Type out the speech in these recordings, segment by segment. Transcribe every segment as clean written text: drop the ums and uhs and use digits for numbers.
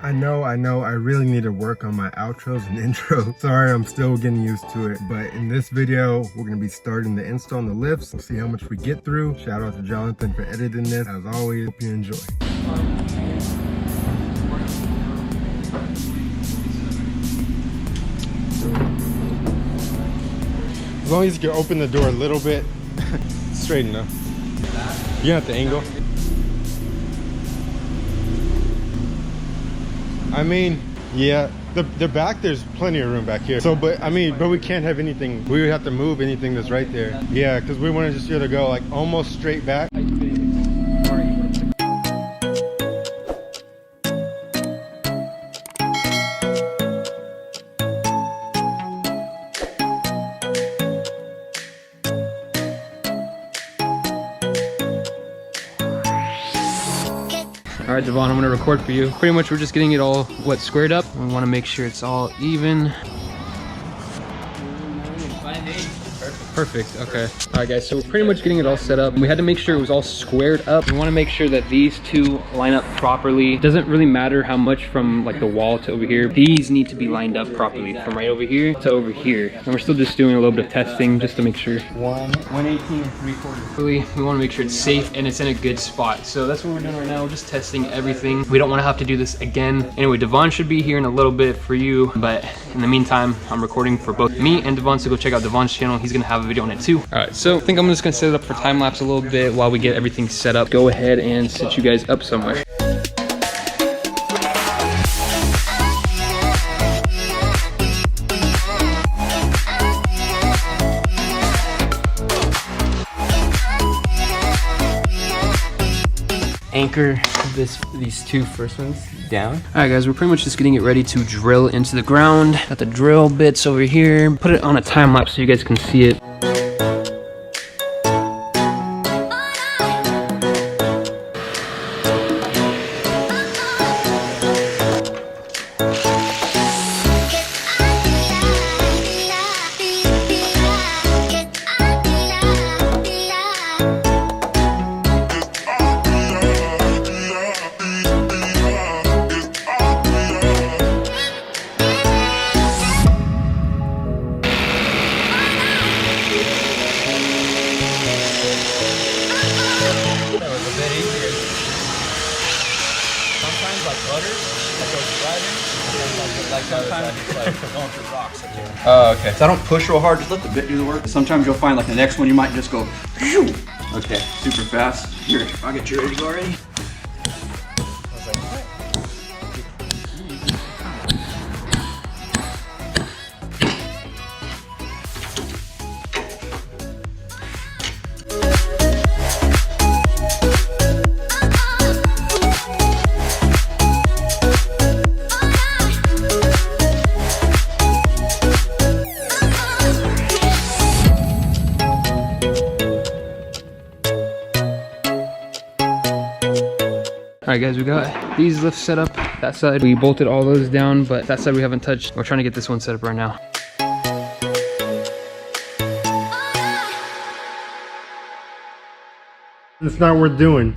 I know, I really need to work on my outros and intros. Sorry, I'm still getting used to it. But in this video, we're gonna be starting the install on the lifts. We'll see how much we get through. Shout out to Jonathan for editing this. As always, hope you enjoy. As long as you can open the door a little bit, straight enough. You have to angle. I mean, yeah, the back, there's plenty of room back here. So, but we can't have anything. We would have to move anything that's right there. Yeah, because we want to just be able to go like almost straight back. All right, Devon, I'm gonna record for you. Pretty much we're just getting it all, squared up. We wanna make sure it's all even. Perfect, okay. All right guys, so we're pretty much getting it all set up. We had to make sure it was all squared up. We wanna make sure that these two line up properly. It doesn't really matter how much from like the wall to over here. These need to be lined up properly from right over here to over here. And we're still just doing a little bit of testing just to make sure. 118 3/4. Really, we wanna make sure it's safe and it's in a good spot. So that's what we're doing right now. We're just testing everything. We don't wanna have to do this again. Anyway, Devon should be here in a little bit for you, but in the meantime, I'm recording for both me and Devon, so go check out Devon's channel. He's gonna have a video on it too. All right, so I think I'm just gonna set it up for time lapse a little bit while we get everything set up. Go ahead and set you guys up somewhere. Anchor these two first ones down. All right guys, we're pretty much just getting it ready to drill into the ground. Got the drill bits over here. Put it on a time lapse so you guys can see it. Oh, okay. So I don't push real hard, just let the bit do the work. Sometimes you'll find like the next one you might just go, phew. Okay, super fast. Here, I'll get your edges already. All right guys, we got these lifts set up. That side, we bolted all those down, but that side we haven't touched. We're trying to get this one set up right now. It's not worth doing.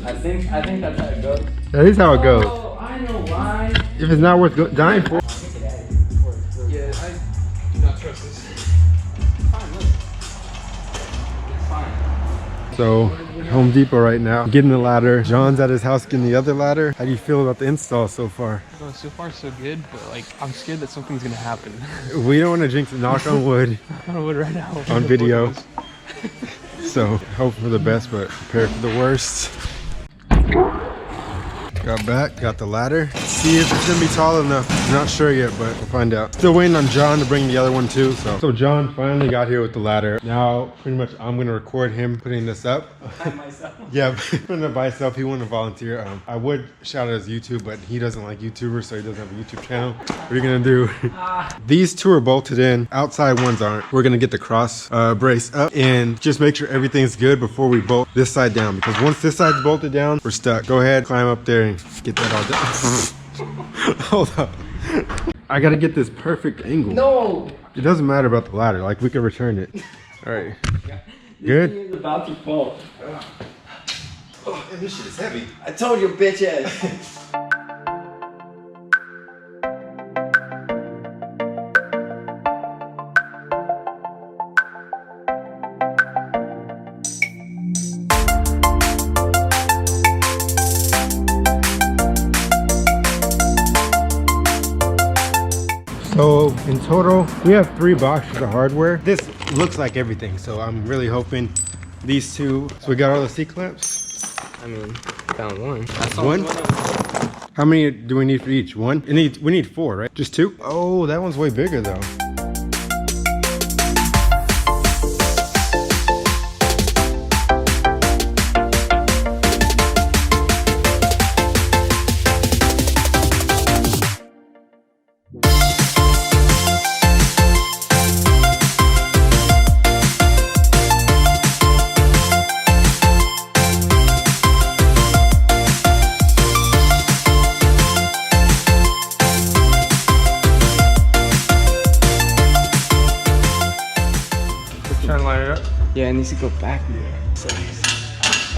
I think that's how it goes. That is how it goes. Oh, I know why. If it's not worth dying for. Yeah, I do not trust this. Fine, look. It's fine. So, Home Depot right now, getting the ladder. John's at his house getting the other ladder. How do you feel about the install so far? Oh, so far so good, but like I'm scared that something's gonna happen. We don't want to jinx it. Knock on wood. I would right now. On video. So, hope for the best, but prepare for the worst. Got back, got the ladder. Let's see if it's gonna be tall enough. I'm not sure yet, but we'll find out. Still waiting on John to bring the other one too. So John finally got here with the ladder. Now, pretty much I'm gonna record him putting this up. By myself. Yeah, putting it by himself. He wouldn't volunteer. I would shout out his YouTube, but he doesn't like YouTubers, so he doesn't have a YouTube channel. What are you gonna do? These two are bolted in. Outside ones aren't. We're gonna get the cross brace up and just make sure everything's good before we bolt this side down. Because once this side's bolted down, we're stuck. Go ahead, climb up there and get that all done. Hold up. I gotta get this perfect angle. No! It doesn't matter about the ladder. Like, we can return it. All right. Good? This thing is about to fall. Oh, this shit is heavy. I told you, bitch ass. So in total, we have 3 boxes of hardware. This looks like everything, so I'm really hoping these two. So we got all the C-clamps. I mean, found one. That's One? How many do we need for each? One? We need 4, right? Just 2? Oh, that one's way bigger though. Trying to line it up. Yeah, it needs to go back there.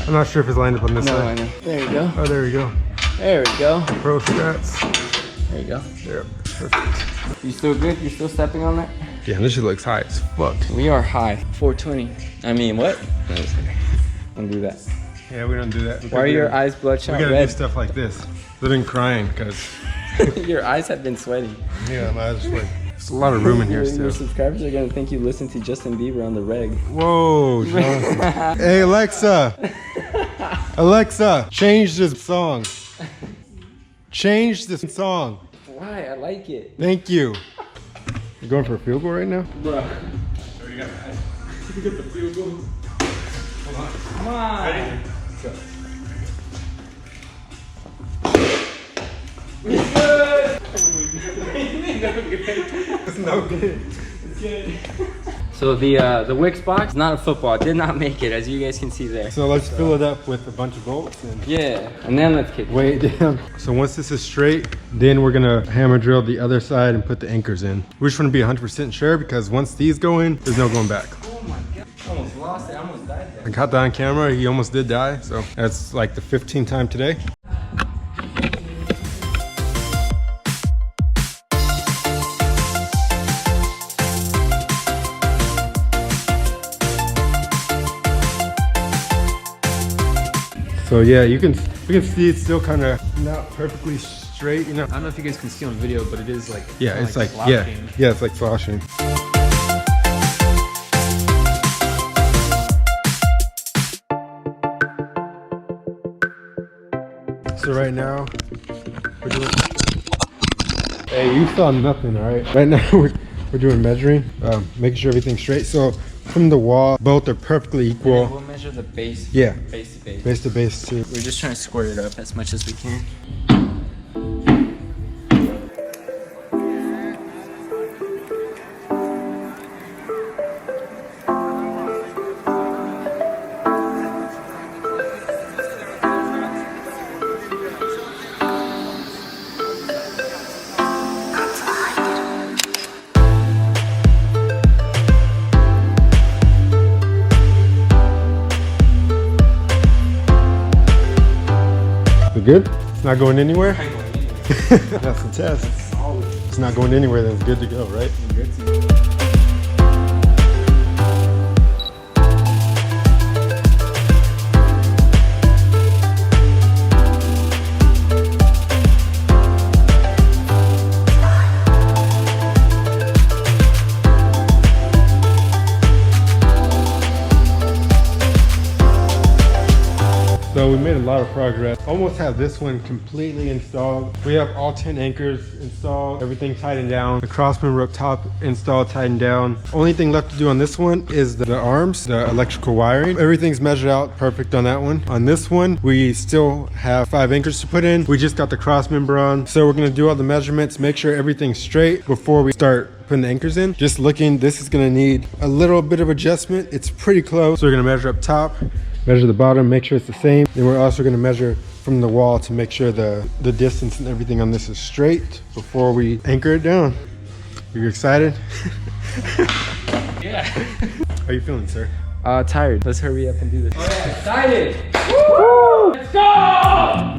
I'm not sure if it's lined up on this No, side. I know. There you go. Oh, there we go. There we go. Pro strats. There you go. Yep, perfect. You still good? You still stepping on that? Yeah, this shit looks high as fuck. We are high. 420. I mean, what? No, just kidding. Don't do that. Yeah, we don't do that. Why are your eyes bloodshot We gotta red? do stuff like this. They've been crying because Your eyes have been sweaty. yeah, my eyes like there's a lot of room in here Your still. subscribers are gonna think you listen to Justin Bieber on the reg. Whoa, Jonathan. Hey Alexa. Alexa, change this song. Change this song. Why? I like it. Thank you. You going for a field goal right now? Bro. You got the field goal. Come on. Ready? Go. It's good. It's no good. It's good. So the Wix box, not a football, did not make it, as you guys can see there. So let's fill it up with a bunch of bolts and Yeah, and then let's kick it. weigh it down. So once this is straight, then we're gonna hammer drill the other side and put the anchors in. We just wanna be 100% sure because once these go in, there's no going back. Oh my god, I almost lost it, I almost died there. I got that on camera, he almost did die. So that's like the 15th time today. So yeah, we can see it's still kind of not perfectly straight, you know. I don't know if you guys can see on video, but it is like Yeah, kinda it's like sloshing. yeah, it's like sloshing. So right now, we're doing. Hey, you saw nothing, all right? Right now we're doing measuring, making sure everything's straight. So from the wall, both are perfectly equal. We'll measure the base. Yeah. Base to base. Base to base too. We're just trying to square it up as much as we can. We good? It's not going anywhere? That's the test. It's not going anywhere, then it's good to go, right? So we made a lot of progress. Almost have this one completely installed. We have all 10 anchors installed, everything tightened down. The crossman rope top installed, tightened down. Only thing left to do on this one is the arms, the electrical wiring. Everything's measured out perfect on that one. On this one, we still have 5 anchors to put in. We just got the cross member on. So we're gonna do all the measurements, make sure everything's straight before we start putting the anchors in. Just looking, this is gonna need a little bit of adjustment. It's pretty close. So we're gonna measure up top, measure the bottom, make sure it's the same. Then we're also gonna measure from the wall to make sure the distance and everything on this is straight before we anchor it down. Are you excited? Yeah. How are you feeling, sir? Tired. Let's hurry up and do this. Oh yeah, excited! Woo! Let's go!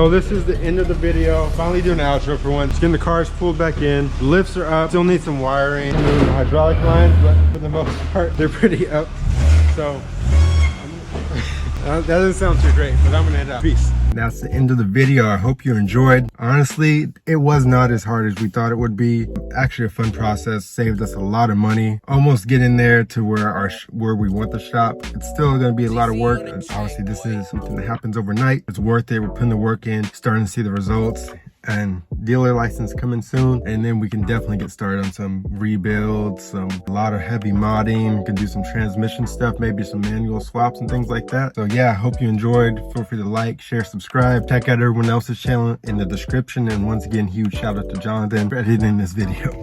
So this is the end of the video. Finally doing an outro for once. Getting the cars pulled back in. The lifts are up. Still need some wiring. Moving the hydraulic lines, but for the most part, they're pretty up. So that doesn't sound too great, but I'm gonna head out. Peace. That's the end of the video. I hope you enjoyed. Honestly, it was not as hard as we thought it would be. Actually a fun process, saved us a lot of money. Almost getting there to where we want the shop. It's still gonna be a lot of work. Obviously this is something that happens overnight. It's worth it. We're putting the work in, starting to see the results. And dealer license coming soon, and then we can definitely get started on some rebuilds, a lot of heavy modding. We can do some transmission stuff, maybe some manual swaps and things like that. So yeah, I hope you enjoyed. Feel free to like, share, subscribe, check out everyone else's channel in the description. And once again, huge shout out to Jonathan for editing this video.